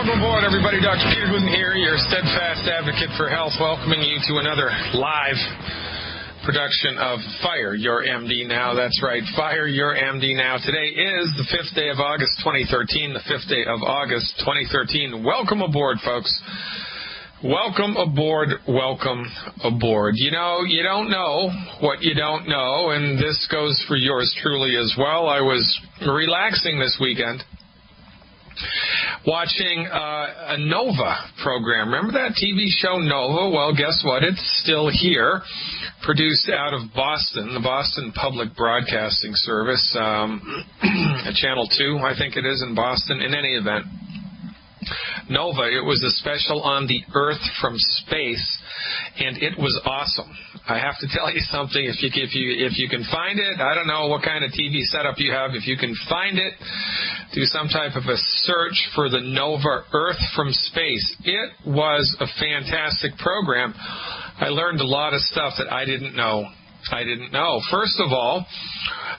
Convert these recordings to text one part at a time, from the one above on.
Welcome aboard, everybody. Dr. Peter Glidden here, your steadfast advocate for health, welcoming you to another live production of Fire Your MD Now. That's right, Fire Your MD Now. Today is the 5th day of August, 2013, the 5th day of August, 2013. Welcome aboard, folks. Welcome aboard, welcome aboard. You know, you don't know what you don't know, and this goes for yours truly as well. I was relaxing this weekend, watching a Nova program. Remember that TV show Nova? Well, guess what? It's still here, produced out of Boston, the Boston Public Broadcasting Service, Channel 2, I think it is, in Boston. In any event, Nova, it was a special on the Earth from space, and it was awesome. I have to tell you something, if you can find it, I don't know what kind of TV setup you have, if you can find it, do some type of a search for the Nova Earth from Space. It was a fantastic program. I learned a lot of stuff that I didn't know. First of all,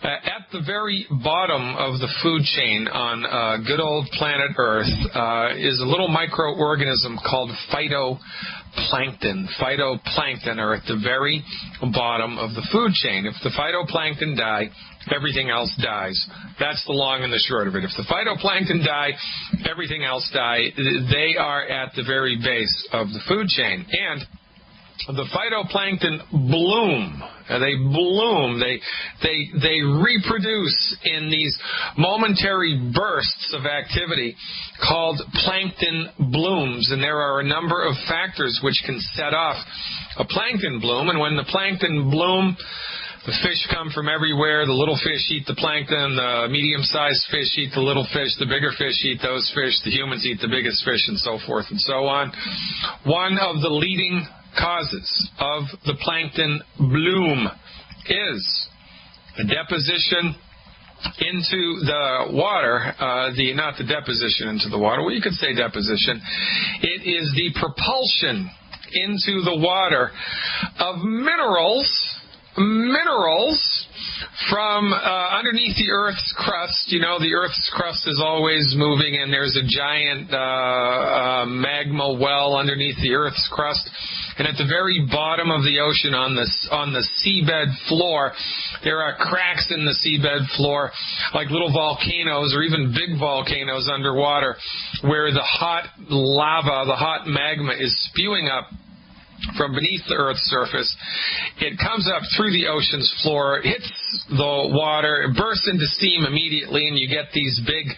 at the very bottom of the food chain on good old planet Earth is a little microorganism called phytoplankton. Phytoplankton are at the very bottom of the food chain. If the phytoplankton die, everything else dies. That's the long and the short of it. If the phytoplankton die, everything else die. They are at the very base of the food chain. And the phytoplankton bloom. They bloom. They reproduce in these momentary bursts of activity called plankton blooms. And there are a number of factors which can set off a plankton bloom. And when the plankton bloom, the fish come from everywhere. The little fish eat the plankton. The medium-sized fish eat the little fish. The bigger fish eat those fish. The humans eat the biggest fish, and so forth and so on. One of the leading causes of the plankton bloom is a deposition into the water, not the deposition into the water, well, you could say deposition. It is the propulsion into the water of minerals from underneath the Earth's crust. You know, the Earth's crust is always moving, and there's a giant magma well underneath the Earth's crust. And at the very bottom of the ocean, on the seabed floor, there are cracks in the seabed floor, like little volcanoes or even big volcanoes underwater, where the hot lava, the hot magma is spewing up from beneath the Earth's surface. It comes up through the ocean's floor, hits the water, it bursts into steam immediately, and you get these big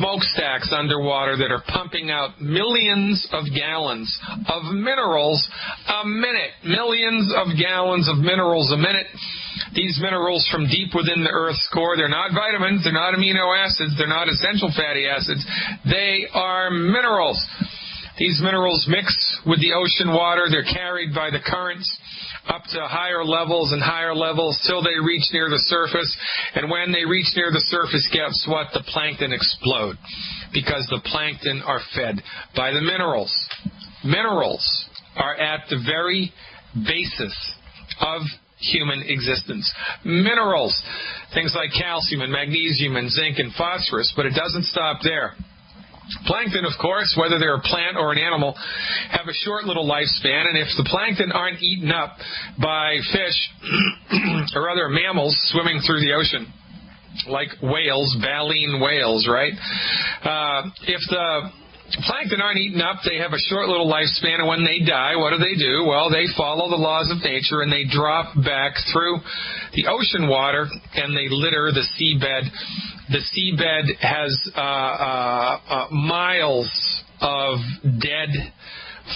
smokestacks underwater that are pumping out millions of gallons of minerals a minute. Millions of gallons of minerals a minute. These minerals from deep within the Earth's core, they're not vitamins, they're not amino acids, they're not essential fatty acids. They are minerals. These minerals mix with the ocean water. They're carried by the currents up to higher levels and higher levels till they reach near the surface. And when they reach near the surface, guess what? The plankton explode, because the plankton are fed by the minerals. Minerals are at the very basis of human existence. Minerals, things like calcium and magnesium and zinc and phosphorus, but it doesn't stop there. Plankton, of course, whether they're a plant or an animal, have a short little lifespan, and if the plankton aren't eaten up by fish or other mammals swimming through the ocean, like whales, baleen whales, right? If the plankton aren't eaten up, they have a short little lifespan, and when they die, what do? Well, they follow the laws of nature, and they drop back through the ocean water, and they litter the seabed. The seabed has miles of dead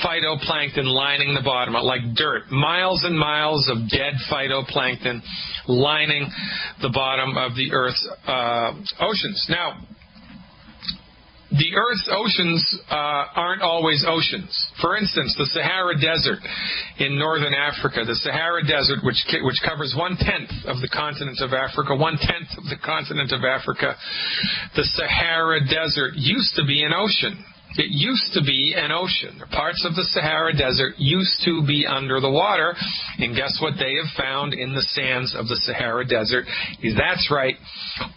phytoplankton lining the bottom, like dirt. Miles and miles of dead phytoplankton lining the bottom of the Earth's oceans. Now, the Earth's oceans aren't always oceans. For instance, the Sahara Desert in northern Africa, the Sahara Desert, which covers 1/10 of the continent of Africa, 1/10 of the continent of Africa, the Sahara Desert used to be an ocean. It used to be an ocean. Parts of the Sahara Desert used to be under the water, and guess what they have found in the sands of the Sahara Desert? That's right,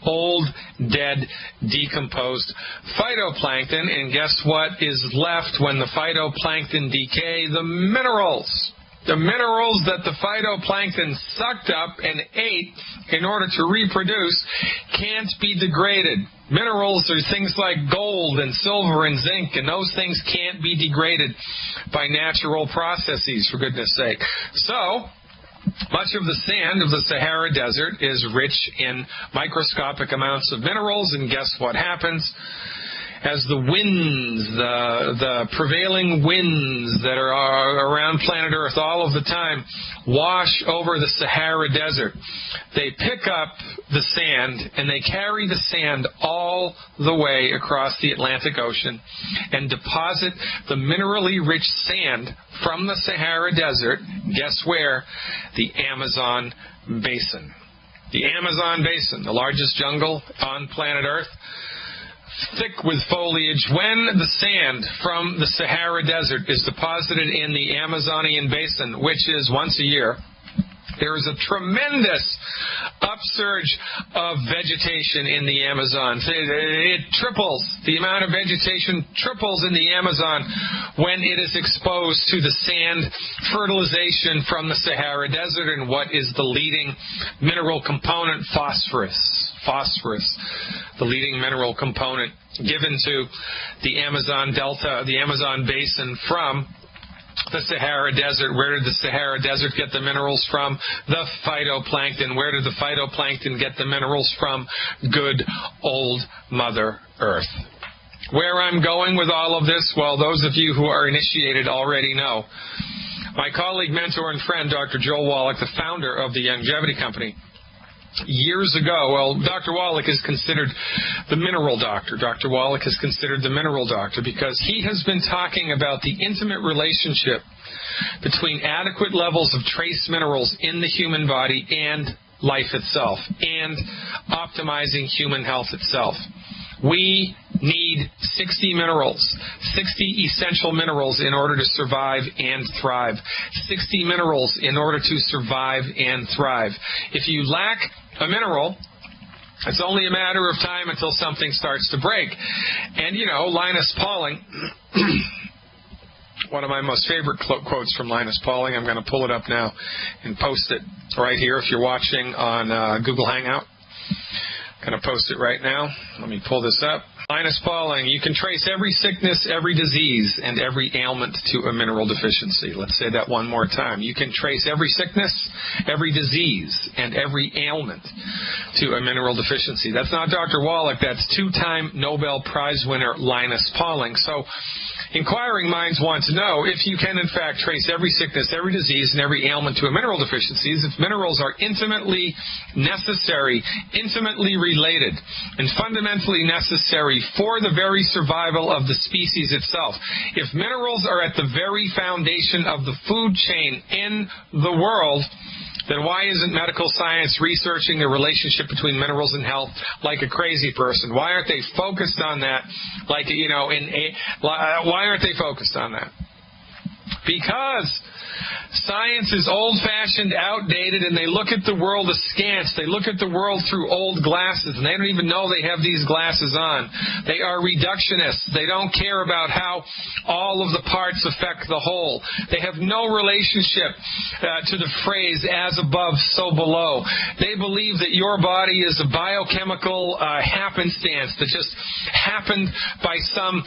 old, dead, decomposed phytoplankton, and guess what is left when the phytoplankton decay? The minerals. The minerals that the phytoplankton sucked up and ate in order to reproduce can't be degraded. Minerals are things like gold and silver and zinc, and those things can't be degraded by natural processes, for goodness sake. So, much of the sand of the Sahara Desert is rich in microscopic amounts of minerals, and guess what happens? As the winds, the prevailing winds that are around planet Earth all of the time wash over the Sahara Desert, they pick up the sand and they carry the sand all the way across the Atlantic Ocean and deposit the minerally rich sand from the Sahara Desert, guess where? The Amazon Basin. The Amazon Basin, the largest jungle on planet Earth, thick with foliage. When the sand from the Sahara Desert is deposited in the Amazonian Basin, which is once a year, there is a tremendous upsurge of vegetation in the Amazon. It triples. The amount of vegetation triples in the Amazon when it is exposed to the sand fertilization from the Sahara Desert. And what is the leading mineral component? Phosphorus. Phosphorus, the leading mineral component given to the Amazon Delta, the Amazon Basin from the Sahara Desert. Where did the Sahara Desert get the minerals from? The phytoplankton. Where did the phytoplankton get the minerals from? Good old Mother Earth. Where I'm going with all of this, well, those of you who are initiated already know. My colleague, mentor, and friend, Dr. Joel Wallach, the founder of the Longevity Company, years ago, well, Dr. Wallach is considered the mineral doctor. Dr. Wallach is considered the mineral doctor because he has been talking about the intimate relationship between adequate levels of trace minerals in the human body and life itself, and optimizing human health itself. We need 60 minerals, 60 essential minerals in order to survive and thrive. 60 minerals in order to survive and thrive. If you lack a mineral, it's only a matter of time until something starts to break. And, you know, Linus Pauling, one of my most favorite quotes from Linus Pauling, I'm going to pull it up now and post it right here if you're watching on Google Hangout. I'm going to post it right now. Let me pull this up. Linus Pauling, you can trace every sickness, every disease, and every ailment to a mineral deficiency. Let's say that one more time. You can trace every sickness, every disease, and every ailment to a mineral deficiency. That's not Dr. Wallach. That's two-time Nobel Prize winner Linus Pauling. So, inquiring minds want to know if you can, in fact, trace every sickness, every disease, and every ailment to a mineral deficiency, if minerals are intimately necessary, intimately related, and fundamentally necessary for the very survival of the species itself. If minerals are at the very foundation of the food chain in the world, then why isn't medical science researching the relationship between minerals and health like a crazy person? Why aren't they focused on that? Like, you know, why aren't they focused on that? Because science is old-fashioned, outdated, and they look at the world askance. They look at the world through old glasses, and they don't even know they have these glasses on. They are reductionists. They don't care about how all of the parts affect the whole. They have no relationship to the phrase, as above, so below. They believe that your body is a biochemical happenstance that just happened by some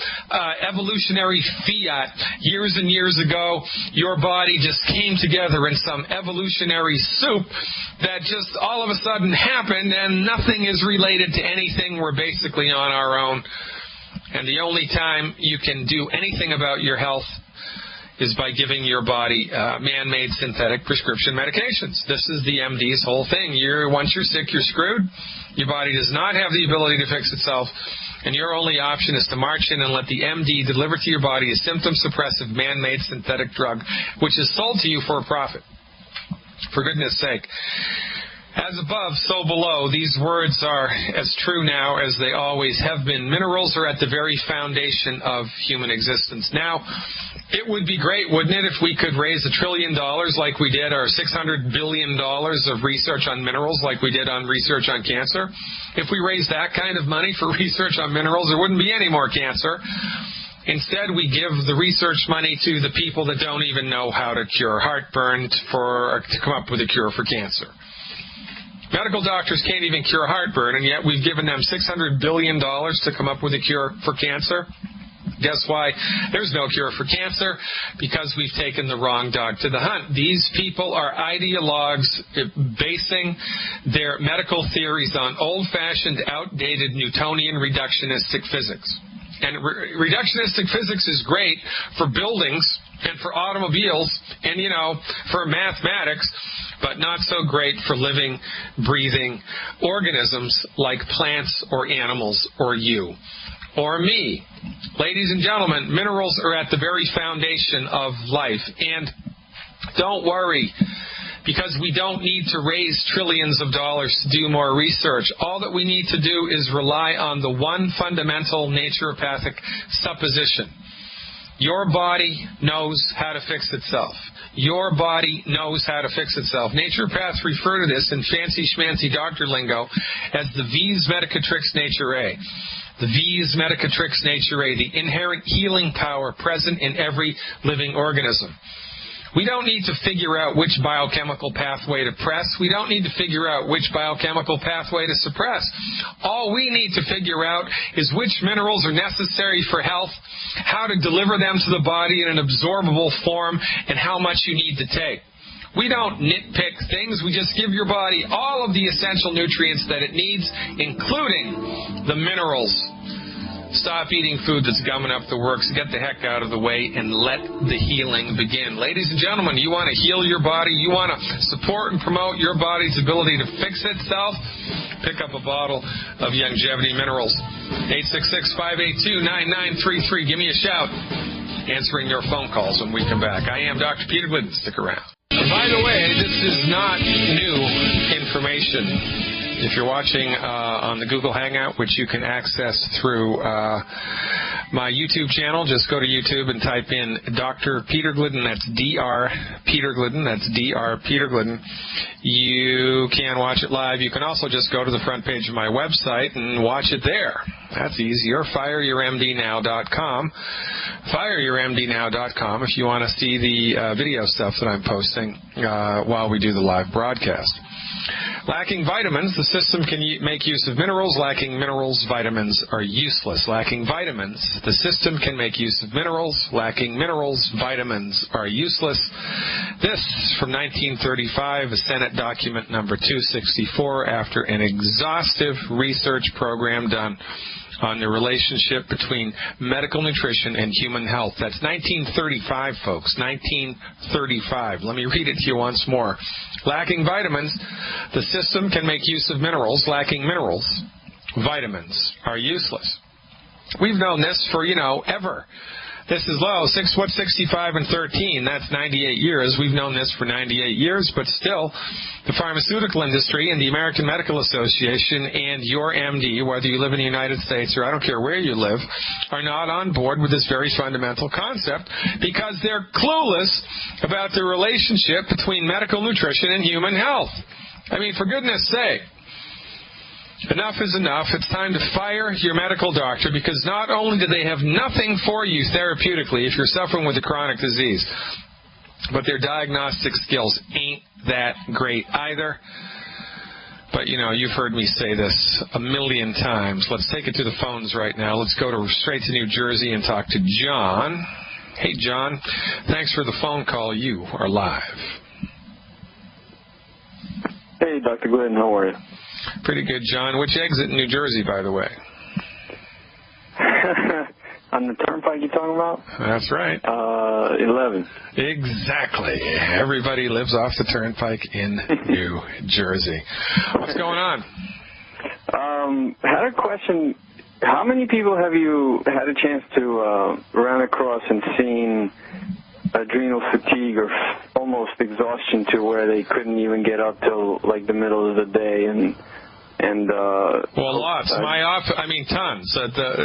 evolutionary fiat. Years and years ago, your body just came together in some evolutionary soup that just all of a sudden happened, and nothing is related to anything. We're basically on our own. And the only time you can do anything about your health is by giving your body man-made synthetic prescription medications. This is the MD's whole thing. Once you're sick, you're screwed. Your body does not have the ability to fix itself. And your only option is to march in and let the MD deliver to your body a symptom-suppressive, man-made synthetic drug, which is sold to you for a profit. For goodness sake. As above, so below. These words are as true now as they always have been. Minerals are at the very foundation of human existence. Now, it would be great, wouldn't it, if we could raise $1 trillion like we did, or $600 billion of research on minerals like we did on research on cancer? If we raised that kind of money for research on minerals, there wouldn't be any more cancer. Instead, we give the research money to the people that don't even know how to cure heartburn to come up with a cure for cancer. Medical doctors can't even cure heartburn, and yet we've given them $600 billion to come up with a cure for cancer. Guess why there's no cure for cancer? Because we've taken the wrong dog to the hunt. These people are ideologues basing their medical theories on old-fashioned, outdated Newtonian reductionistic physics. And reductionistic physics is great for buildings and for automobiles and, for mathematics, but not so great for living, breathing organisms like plants or animals or you or me. Ladies and gentlemen, minerals are at the very foundation of life. And don't worry, because we don't need to raise trillions of dollars to do more research. All that we need to do is rely on the one fundamental naturopathic supposition. Your body knows how to fix itself. Your body knows how to fix itself. Naturopaths refer to this in fancy schmancy doctor lingo as the vis medicatrix naturae. The vis medicatrix naturae, the inherent healing power present in every living organism. We don't need to figure out which biochemical pathway to press. We don't need to figure out which biochemical pathway to suppress. All we need to figure out is which minerals are necessary for health, how to deliver them to the body in an absorbable form, and how much you need to take. We don't nitpick things. We just give your body all of the essential nutrients that it needs, including the minerals. Stop eating food that's gumming up the works. Get the heck out of the way and let the healing begin. Ladies and gentlemen, you want to heal your body, you want to support and promote your body's ability to fix itself, pick up a bottle of Longevity Minerals. 866-582-9933. Give me a shout. Answering your phone calls when we come back. I am Dr. Peter Glidden. Stick around. By the way, this is not new information. If you're watching on the Google Hangout, which you can access through my YouTube channel, just go to YouTube and type in Dr. Peter Glidden. That's Dr. Peter Glidden. That's Dr. Peter Glidden. You can watch it live. You can also just go to the front page of my website and watch it there. That's easy. Or fireyourmdnow.com. Fireyourmdnow.com if you want to see the video stuff that I'm posting while we do the live broadcast. Lacking vitamins, the system can make use of minerals. Lacking minerals, vitamins are useless. Lacking vitamins, the system can make use of minerals. Lacking minerals, vitamins are useless. This from 1935, Senate document number 264, after an exhaustive research program done on the relationship between medical nutrition and human health. That's 1935, folks. 1935. Let me read it to you once more. Lacking vitamins, the system can make use of minerals. Lacking minerals, vitamins are useless. We've known this for, ever. This is low. 65 and 13. That's 98 years. We've known this for 98 years, but still, the pharmaceutical industry and the American Medical Association and your MD, whether you live in the United States or I don't care where you live, are not on board with this very fundamental concept because they're clueless about the relationship between medical nutrition and human health. I mean, for goodness sake. Enough is enough. It's time to fire your medical doctor because not only do they have nothing for you therapeutically if you're suffering with a chronic disease, but their diagnostic skills ain't that great either. But, you've heard me say this a million times. Let's take it to the phones right now. Let's go straight to New Jersey and talk to John. Hey, John. Thanks for the phone call. You are live. Hey, Dr. Glidden. How are you? Pretty good, John. Which exit in New Jersey, by the way? On the turnpike you're talking about? That's right. 11. Exactly. Everybody lives off the turnpike in New Jersey. What's going on? Had a question. How many people have you had a chance to run across and seen adrenal fatigue or almost exhaustion to where they couldn't even get up till like the middle of the day, and well, lots. Tons.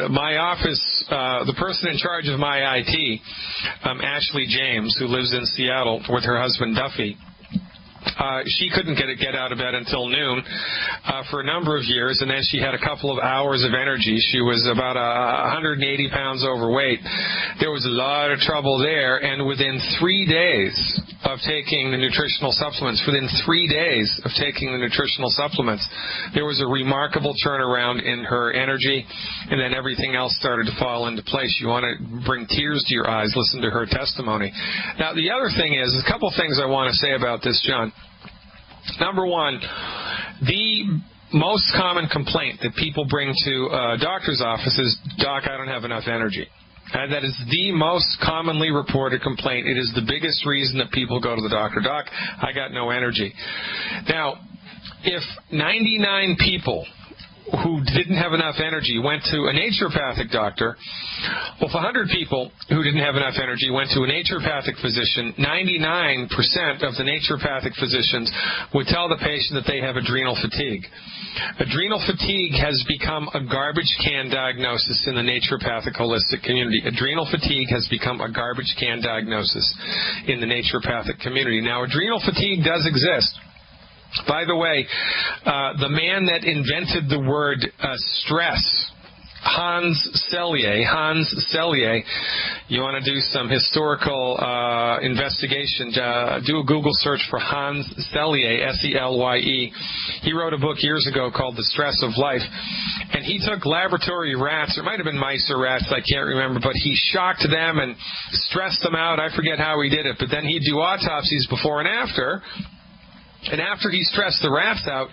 My office, the person in charge of my IT, Ashley James, who lives in Seattle with her husband Duffy. She couldn't get out of bed until noon for a number of years, and then she had a couple of hours of energy. She was about 180 pounds overweight. There was a lot of trouble there, and within 3 days of taking the nutritional supplements, there was a remarkable turnaround in her energy, and then everything else started to fall into place. You want to bring tears to your eyes, listen to her testimony. Now, the other thing is, a couple things I want to say about this, John. Number one, the most common complaint that people bring to a doctor's office is, Doc, I don't have enough energy. And that is the most commonly reported complaint. It is the biggest reason that people go to the doctor. Doc, I got no energy. Now, if 99 people who didn't have enough energy went to a naturopathic doctor, well, if 100 people who didn't have enough energy went to a naturopathic physician, 99% of the naturopathic physicians would tell the patient that they have adrenal fatigue. Adrenal fatigue has become a garbage can diagnosis in the naturopathic holistic community. Adrenal fatigue has become a garbage can diagnosis in the naturopathic community. Now, adrenal fatigue does exist. By the way, the man that invented the word stress, Hans Selye, you want to do some historical investigation, do a Google search for Hans Selye, S-E-L-Y-E. He wrote a book years ago called The Stress of Life, and he took laboratory rats, or it might have been mice or rats, I can't remember, but he shocked them and stressed them out. I forget how he did it, but then he'd do autopsies before and after. And after he stressed the rats out,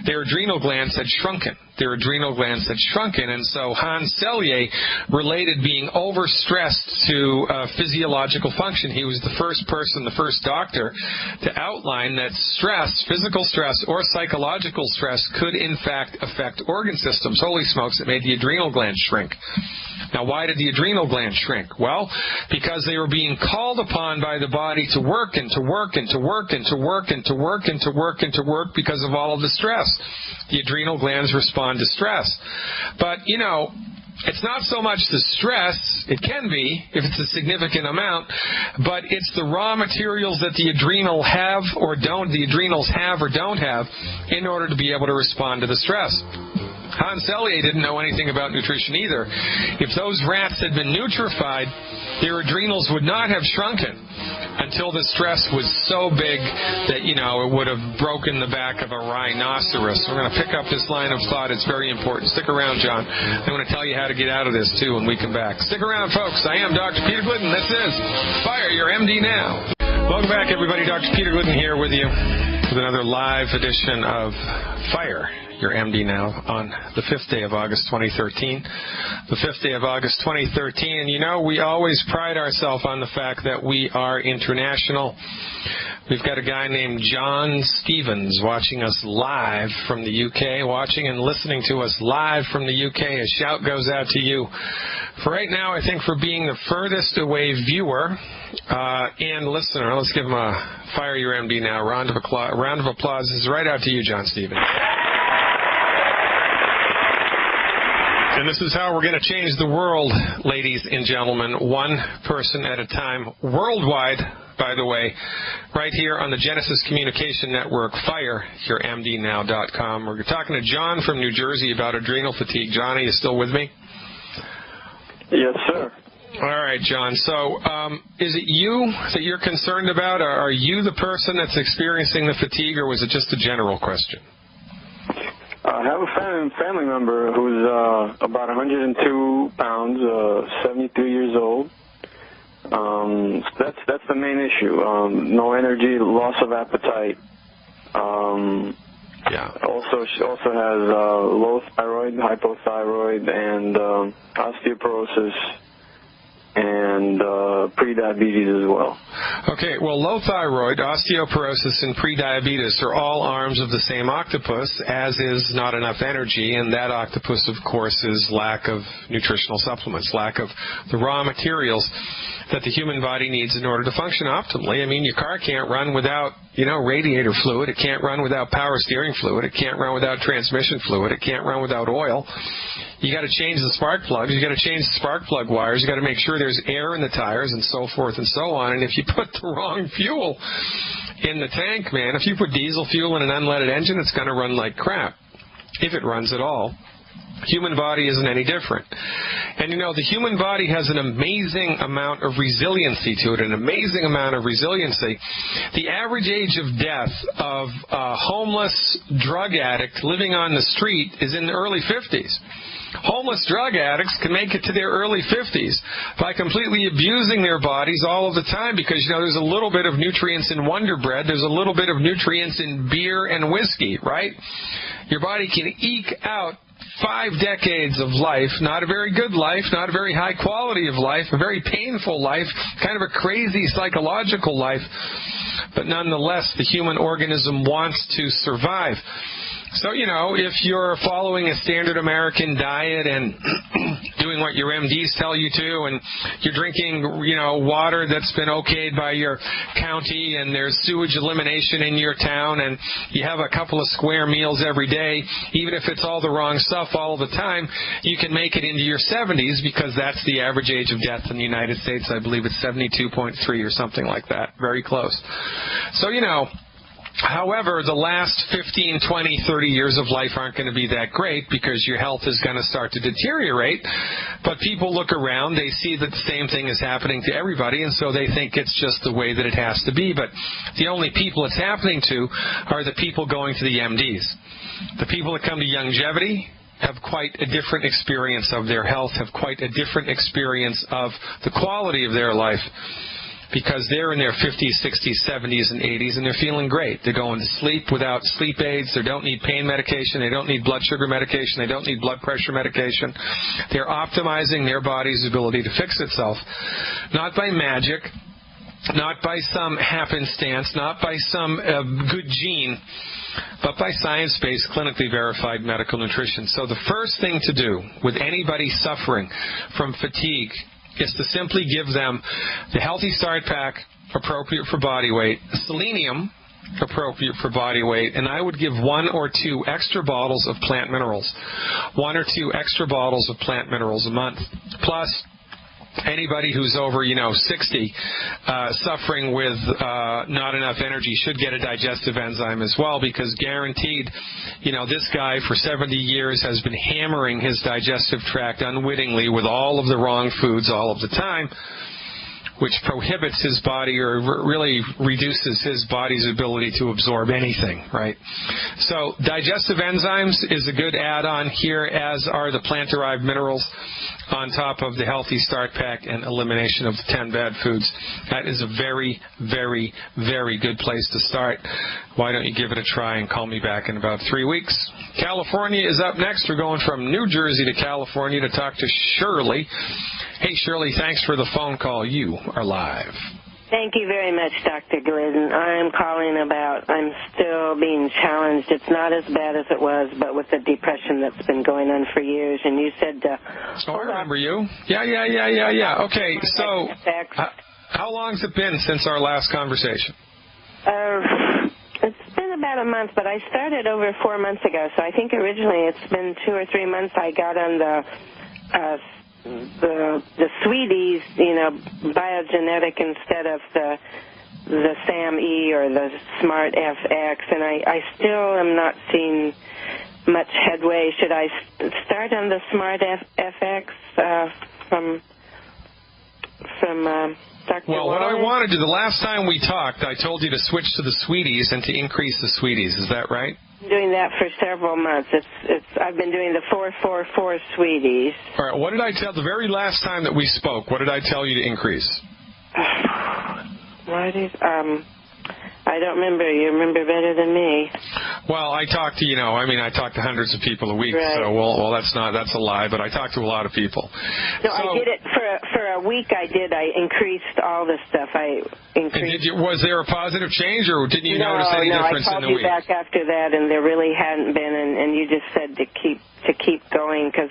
their adrenal glands had shrunken. And so Hans Selye related being overstressed to physiological function. He was the first person, the first doctor, to outline that stress, physical stress or psychological stress, could in fact affect organ systems. Holy smokes, it made the adrenal glands shrink. Now, why did the adrenal glands shrink? Well, because they were being called upon by the body to work and to work and to work and to work and to work and to work and to work because of all of the stress. The adrenal glands respond to stress. But, it's not so much the stress. It can be, if it's a significant amount, but it's the raw materials that the adrenals have or don't have in order to be able to respond to the stress. Hans Selye didn't know anything about nutrition either. If those rats had been nutrified, their adrenals would not have shrunken until the stress was so big that, it would have broken the back of a rhinoceros. We're going to pick up this line of thought. It's very important. Stick around, John. I'm going to tell you how to get out of this, too, when we come back. Stick around, folks. I am Dr. Peter Glidden. This is Fire Your MD Now. Welcome back, everybody. Dr. Peter Glidden here with you with another live edition of Fire Your MD Now on the 5th day of August 2013. The 5th day of August 2013. And we always pride ourselves on the fact that we are international. We've got a guy named John Stevens watching us live from the UK, watching and listening to us live from the UK. A shout goes out to you. For right now, I think for being the furthest away viewer and listener, let's give him a Fire Your MD Now. Round of applause. This is right out to you, John Stevens. And this is how we're going to change the world, ladies and gentlemen, one person at a time, worldwide, by the way, right here on the Genesis Communication Network, FireYourMDNow.com. We're talking to John from New Jersey about adrenal fatigue. John, are you still with me? Yes, sir. All right, John. So is it you that you're concerned about? Are you the person that's experiencing the fatigue, or was it just a general question? I have a family member who's about 102 pounds, 73 years old. That's the main issue. No energy, loss of appetite. She also has low thyroid, hypothyroid, and osteoporosis, and prediabetes as well. Okay, well, low thyroid, osteoporosis, and prediabetes are all arms of the same octopus, as is not enough energy, and that octopus, of course, is lack of nutritional supplements, lack of the raw materials that the human body needs in order to function optimally. I mean, your car can't run without, radiator fluid. It can't run without power steering fluid. It can't run without transmission fluid. It can't run without oil. You got to change the spark plugs. You got to change the spark plug wires. You got to make sure there's air in the tires and so forth and so on. And if you put the wrong fuel in the tank, man, if you put diesel fuel in an unleaded engine, it's going to run like crap, if it runs at all. Human body isn't any different. And the human body has an amazing amount of resiliency to it, an amazing amount of resiliency. The average age of death of a homeless drug addict living on the street is in the early 50s. Homeless drug addicts can make it to their early 50s by completely abusing their bodies all of the time because, there's a little bit of nutrients in Wonder Bread. There's a little bit of nutrients in beer and whiskey, right? Your body can eke out 5 decades of life, not a very good life, not a very high quality of life, a very painful life, kind of a crazy psychological life, but nonetheless, the human organism wants to survive. So, if you're following a standard American diet and doing what your MDs tell you to, and you're drinking, water that's been okayed by your county, and there's sewage elimination in your town, and you have a couple of square meals every day, even if it's all the wrong stuff all the time, you can make it into your 70s because that's the average age of death in the United States. I believe it's 72.3 or something like that. Very close. So, however, the last 15, 20, 30 years of life aren't going to be that great because your health is going to start to deteriorate. But people look around, they see that the same thing is happening to everybody, and so they think it's just the way that it has to be. But the only people it's happening to are the people going to the MDs. The people that come to Longevity have quite a different experience of their health, have quite a different experience of the quality of their life, because they're in their 50s, 60s, 70s, and 80s, and they're feeling great. They're going to sleep without sleep aids. They don't need pain medication. They don't need blood sugar medication. They don't need blood pressure medication. They're optimizing their body's ability to fix itself, not by magic, not by some happenstance, not by some good gene, but by science-based, clinically verified medical nutrition. So the first thing to do with anybody suffering from fatigue is to simply give them the Healthy Start Pack, appropriate for body weight, selenium, appropriate for body weight, and I would give 1 or 2 extra bottles of plant minerals, 1 or 2 extra bottles of plant minerals a month. Plus, anybody who's over, 60, suffering with not enough energy should get a digestive enzyme as well, because guaranteed, this guy for 70 years has been hammering his digestive tract unwittingly with all of the wrong foods all of the time, which prohibits his body or really reduces his body's ability to absorb anything, right? So digestive enzymes is a good add-on here, as are the plant-derived minerals on top of the Healthy Start Pack and elimination of the 10 bad foods. That is a very, very, very good place to start. Why don't you give it a try and call me back in about 3 weeks? California is up next. We're going from New Jersey to California to talk to Shirley. Hey, Shirley, thanks for the phone call. You are live. Thank you very much, Dr. Glidden. I'm calling about, I'm still being challenged. It's not as bad as it was, but with the depression that's been going on for years. And you said... I remember you. Yeah. Okay, so how long's it been since our last conversation? It's been about a month, but I started over 4 months ago. So I think originally it's been 2 or 3 months I got on the Sweeties, biogenetic instead of the SAM-E or the Smart FX, and I still am not seeing much headway. Should I start on the Smart FX from Dr. Well, what I want to do, the last time we talked, I told you to switch to the Sweeties and to increase the Sweeties. Is that right? Doing that for several months. I've been doing the 444 Sweeties. All right. What did I tell the very last time that we spoke? What did I tell you to increase? I don't remember. You remember better than me. Well, I talk to I talk to hundreds of people a week. Right. So that's a lie. But I talk to a lot of people. No, I did it for a week. I increased all the stuff. I increased. Was there a positive change, or didn't you notice any difference in the week? No, I called you back after that, and there really hadn't been. And you just said to keep going, because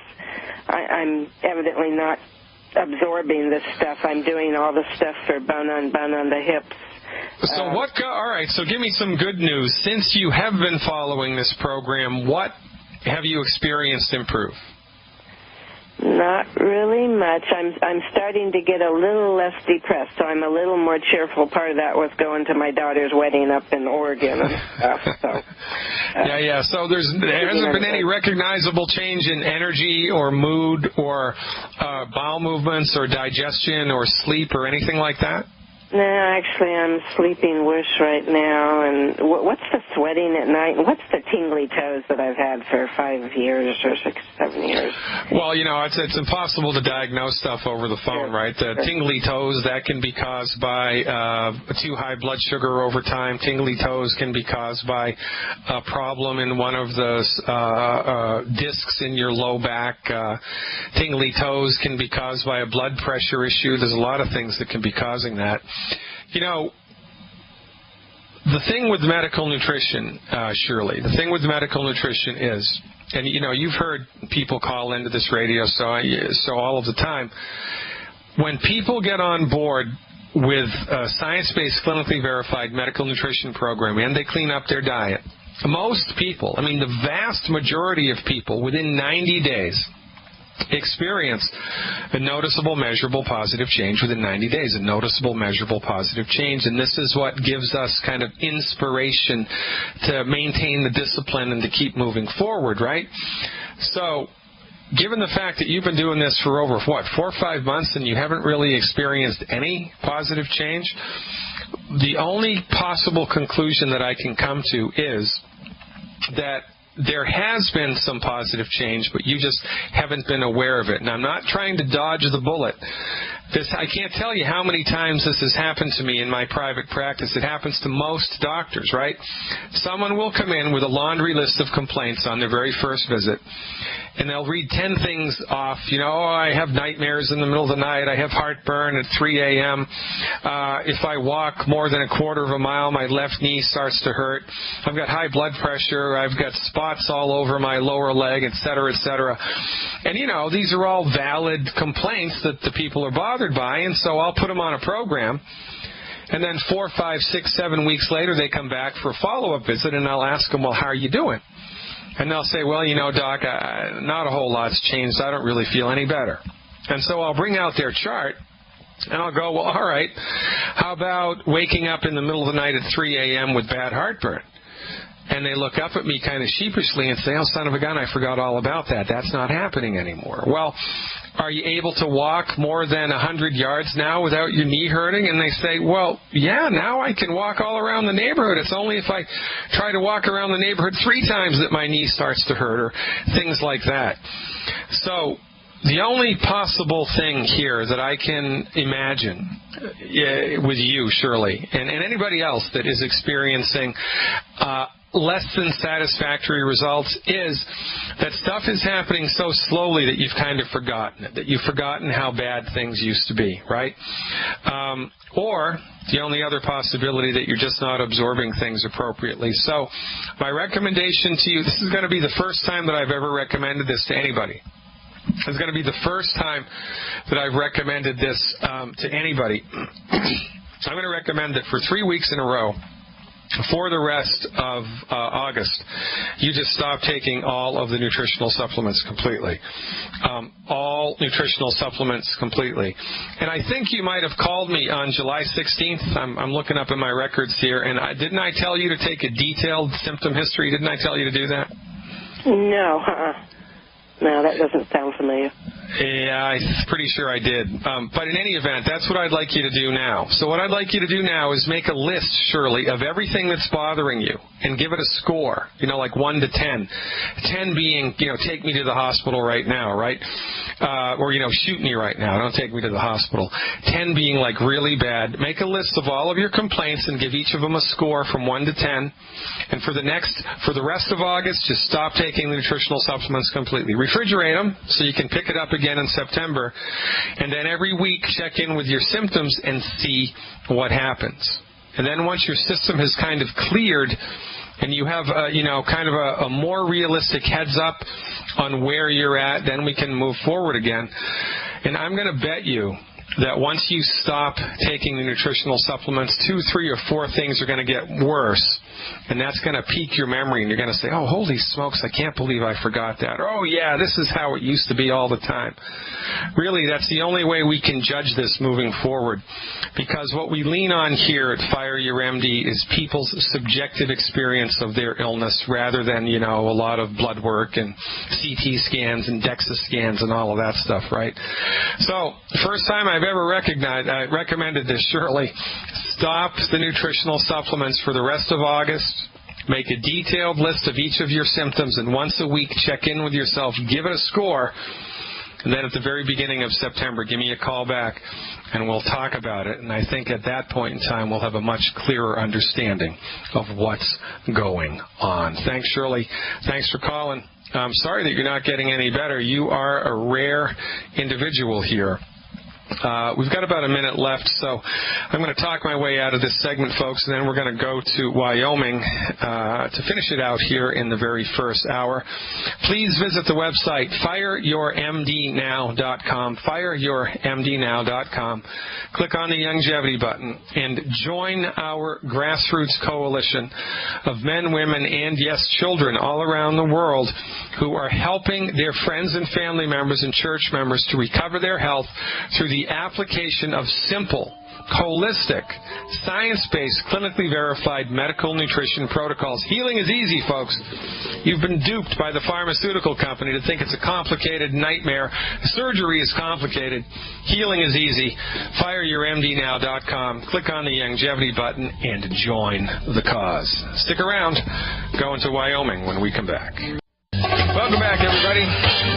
I'm evidently not absorbing this stuff. I'm doing all the stuff for bone on the hips. So all right, so give me some good news. Since you have been following this program, what have you experienced improve? Not really much. I'm starting to get a little less depressed, so I'm a little more cheerful. Part of that was going to my daughter's wedding up in Oregon and stuff. So, yeah. So there hasn't been any recognizable change in energy or mood or bowel movements or digestion or sleep or anything like that? No, actually, I'm sleeping worse right now. And what's the sweating at night? And what's the tingly toes that I've had for 5 years or 6, 7 years? Well, it's impossible to diagnose stuff over the phone, right? The tingly toes, that can be caused by too high blood sugar over time. Tingly toes can be caused by a problem in one of the discs in your low back. Tingly toes can be caused by a blood pressure issue. There's a lot of things that can be causing that. The thing with medical nutrition, Shirley, the thing with medical nutrition is, and you've heard people call into this radio so all of the time, when people get on board with a science-based, clinically verified medical nutrition program and they clean up their diet, most people, the vast majority of people, within 90 days, experience a noticeable, measurable, positive change within 90 days, a noticeable, measurable, positive change. And this is what gives us kind of inspiration to maintain the discipline and to keep moving forward, right? So given the fact that you've been doing this for over, 4 or 5 months and you haven't really experienced any positive change, the only possible conclusion that I can come to is that there has been some positive change, but you just haven't been aware of it. And I'm not trying to dodge the bullet. I can't tell you how many times this has happened to me in my private practice. It happens to most doctors, right? Someone will come in with a laundry list of complaints on their very first visit, and they'll read 10 things off. I have nightmares in the middle of the night. I have heartburn at 3 a.m. If I walk more than a quarter of a mile, my left knee starts to hurt. I've got high blood pressure. I've got spots all over my lower leg, et cetera, et cetera. And, these are all valid complaints that the people are bothered by, and so I'll put them on a program. And then 4, 5, 6, 7 weeks later, they come back for a follow-up visit, and I'll ask them, well, how are you doing? And they'll say, well, Doc, not a whole lot's changed. I don't really feel any better. And so I'll bring out their chart, and I'll go, well, all right, how about waking up in the middle of the night at 3 a.m. with bad heartburn? And they look up at me kind of sheepishly and say, oh, son of a gun, I forgot all about that. That's not happening anymore. Well, are you able to walk more than 100 yards now without your knee hurting? And they say, well, yeah, now I can walk all around the neighborhood. It's only if I try to walk around the neighborhood 3 times that my knee starts to hurt, or things like that. So the only possible thing here that I can imagine with you, Shirley, and anybody else that is experiencing less than satisfactory results is that stuff is happening so slowly that you've kind of forgotten it, that you've forgotten how bad things used to be, right? Or the only other possibility that you're just not absorbing things appropriately. So my recommendation to you, this is going to be the first time that I've ever recommended this to anybody. It's going to be the first time that I've recommended this to anybody. I'm going to recommend that for 3 weeks in a row, for the rest of August, you just stop taking all of the nutritional supplements completely. All nutritional supplements completely. And I think you might have called me on July 16th. I'm looking up in my records here. And didn't I tell you to take a detailed symptom history? Didn't I tell you to do that? No, No, that doesn't sound familiar. Yeah, I'm pretty sure I did. But in any event, that's what I'd like you to do now. So what I'd like you to do now is make a list, Shirley, of everything that's bothering you and give it a score, like 1 to 10. 10 being, take me to the hospital right now, right? Or, shoot me right now. Don't take me to the hospital. 10 being like really bad. Make a list of all of your complaints and give each of them a score from 1 to 10. And for the rest of August, just stop taking the nutritional supplements completely. Refrigerate them so you can pick it up again in September, and then every week check in with your symptoms and see what happens. And then once your system has kind of cleared and you have kind of a more realistic heads up on where you're at, then we can move forward again. And I'm going to bet you that once you stop taking the nutritional supplements, 2, 3, or 4 things are going to get worse, and that's going to pique your memory, and you're going to say, oh, holy smokes, I can't believe I forgot that. Or, oh, yeah, this is how it used to be all the time. Really, that's the only way we can judge this moving forward, because what we lean on here at Fire Your MD is people's subjective experience of their illness rather than, a lot of blood work and CT scans and DEXA scans and all of that stuff, right? So, first time I've ever recommended this, Shirley. Stop the nutritional supplements for the rest of August. Make a detailed list of each of your symptoms, and once a week, check in with yourself, give it a score, and then at the very beginning of September, give me a call back, and we'll talk about it. And I think at that point in time, we'll have a much clearer understanding of what's going on. Thanks, Shirley. Thanks for calling. I'm sorry that you're not getting any better. You are a rare individual here. We've got about a minute left, so I'm going to talk my way out of this segment, folks, and then we're going to go to Wyoming to finish it out here in the very first hour. Please visit the website, fireyourmdnow.com, fireyourmdnow.com. Click on the Longevity button and join our grassroots coalition of men, women, and, yes, children all around the world who are helping their friends and family members and church members to recover their health through the application of simple, holistic, science-based, clinically verified medical nutrition protocols. Healing is easy, folks. You've been duped by the pharmaceutical company to think it's a complicated nightmare. Surgery is complicated. Healing is easy. FireYourMDNow.com. Click on the Longevity button and join the cause. Stick around. Going to Wyoming when we come back. Welcome back, everybody.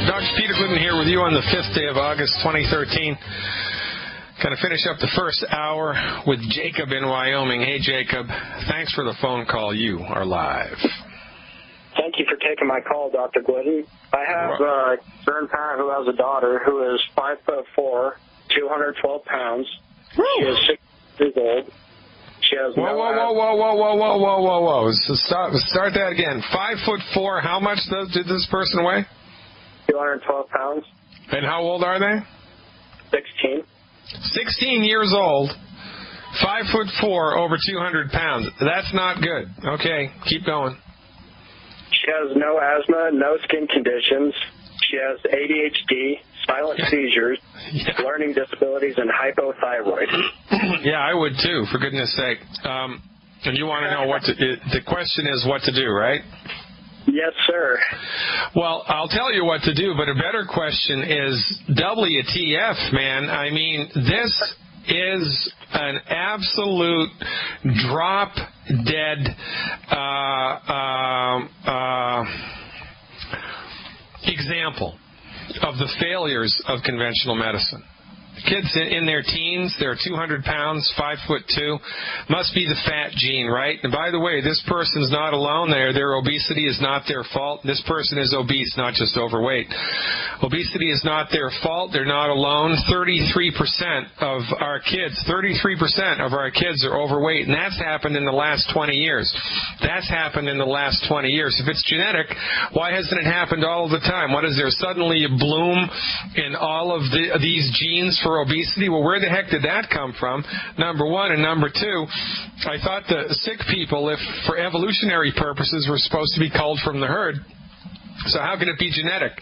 Dr. Peter Glidden here with you on the 5th day of August, 2013. Going to finish up the first hour with Jacob in Wyoming. Hey, Jacob. Thanks for the phone call. You are live. Thank you for taking my call, Dr. Glidden. I have a concerned parent who has a daughter who is 5'4", 212 pounds. She is 6 years old. She has Whoa. So start that again. 5'4", how much did this person weigh? 212 pounds. And how old are they? 16. 16 years old, 5'4", over 200 pounds. That's not good. Okay, keep going. She has no asthma, no skin conditions. She has ADHD, silent seizures, learning disabilities, and hypothyroid. Yeah, I would too, for goodness sake. And you want to know the question is what to do, right? Yes, sir. Well, I'll tell you what to do, but a better question is WTF, man. I mean, this is an absolute drop-dead example of the failures of conventional medicine. Kids in their teens, they're 200 pounds, 5'2", must be the fat gene, right? And by the way, this person's not alone there. Their obesity is not their fault. This person is obese, not just overweight. Obesity is not their fault. They're not alone. 33% of our kids are overweight, and that's happened in the last 20 years. That's happened in the last 20 years. If it's genetic, why hasn't it happened all the time? What is there suddenly a bloom in all of these genes for obesity? Well, where the heck did that come from? Number one. And number two, I thought the sick people, if for evolutionary purposes, were supposed to be culled from the herd. So how can it be genetic?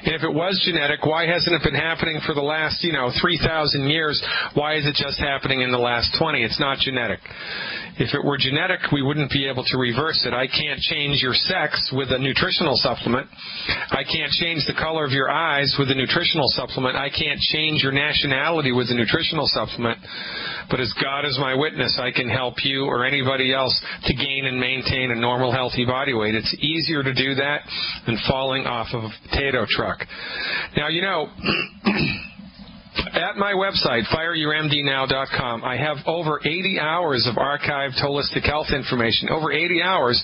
And if it was genetic, why hasn't it been happening for the last, 3,000 years? Why is it just happening in the last 20? It's not genetic. If it were genetic, we wouldn't be able to reverse it. I can't change your sex with a nutritional supplement. I can't change the color of your eyes with a nutritional supplement. I can't change your nationality with a nutritional supplement. But as God is my witness, I can help you or anybody else to gain and maintain a normal, healthy body weight. It's easier to do that than falling off of a potato truck. Now, at my website, fireyourmdnow.com, I have over 80 hours of archived holistic health information, over 80 hours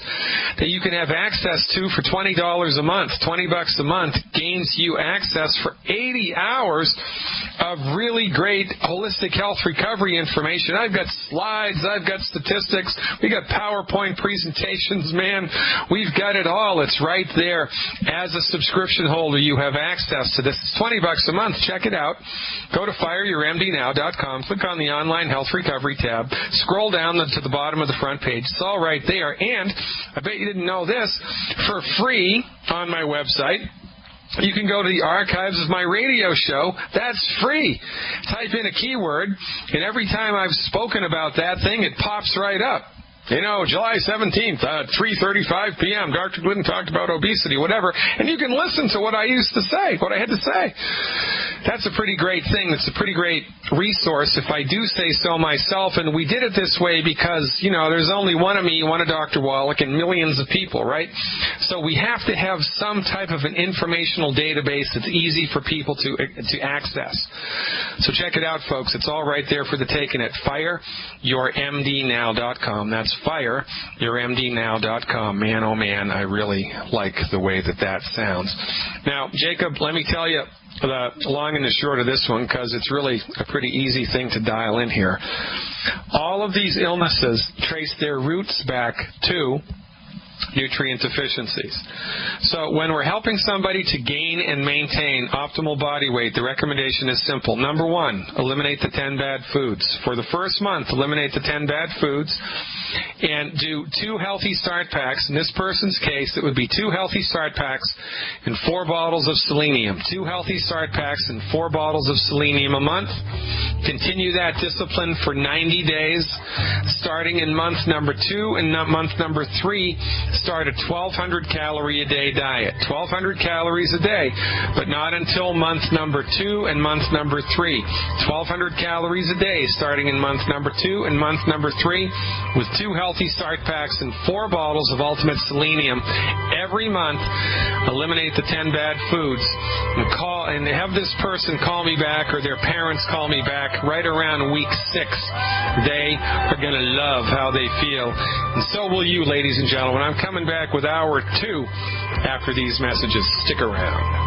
that you can have access to for $20 a month. $20 a month gains you access for 80 hours of really great holistic health recovery information. I've got slides, I've got statistics, we got PowerPoint presentations, man. We've got it all. It's right there. As a subscription holder, you have access to this. It's $20 a month. Check it out. Go to fireyourmdnow.com, click on the online health recovery tab, scroll down to the bottom of the front page. It's all right there. And I bet you didn't know this, for free on my website, you can go to the archives of my radio show. That's free. Type in a keyword, and every time I've spoken about that thing, it pops right up. You know, July 17th, 3:35 p.m., Dr. Glidden talked about obesity, whatever, and you can listen to what I used to say, what I had to say. That's a pretty great thing. That's a pretty great resource, if I do say so myself, and we did it this way because, you know, there's only one of me, one of Dr. Wallach, and millions of people, right? So we have to have some type of an informational database that's easy for people to access. So check it out, folks. It's all right there for the taking at fireyourmdnow.com. That's fireyourmdnow.com. Man, oh man, I really like the way that sounds. Now, Jacob, let me tell you the long and the short of this one, because it's really a pretty easy thing to dial in here. All of these illnesses trace their roots back to nutrient deficiencies. So when we're helping somebody to gain and maintain optimal body weight, the recommendation is simple. Number one, eliminate the 10 bad foods. For the first month, eliminate the 10 bad foods and do 2 healthy start packs. In this person's case, it would be 2 healthy start packs and 4 bottles of selenium. 2 healthy start packs and 4 bottles of selenium a month. Continue that discipline for 90 days. Starting in month number 2 and month number 3, start a 1,200 calorie a day diet. 1,200 calories a day, but not until month number 2 and month number 3. 1,200 calories a day starting in month number 2 and month number 3, with 2 healthy start packs and 4 bottles of Ultimate Selenium every month. Eliminate the 10 bad foods and have this person call me back, or their parents call me back right around week 6. They are going to love how they feel, and so will you, ladies and gentlemen. I'm coming back with hour 2 after these messages. Stick around.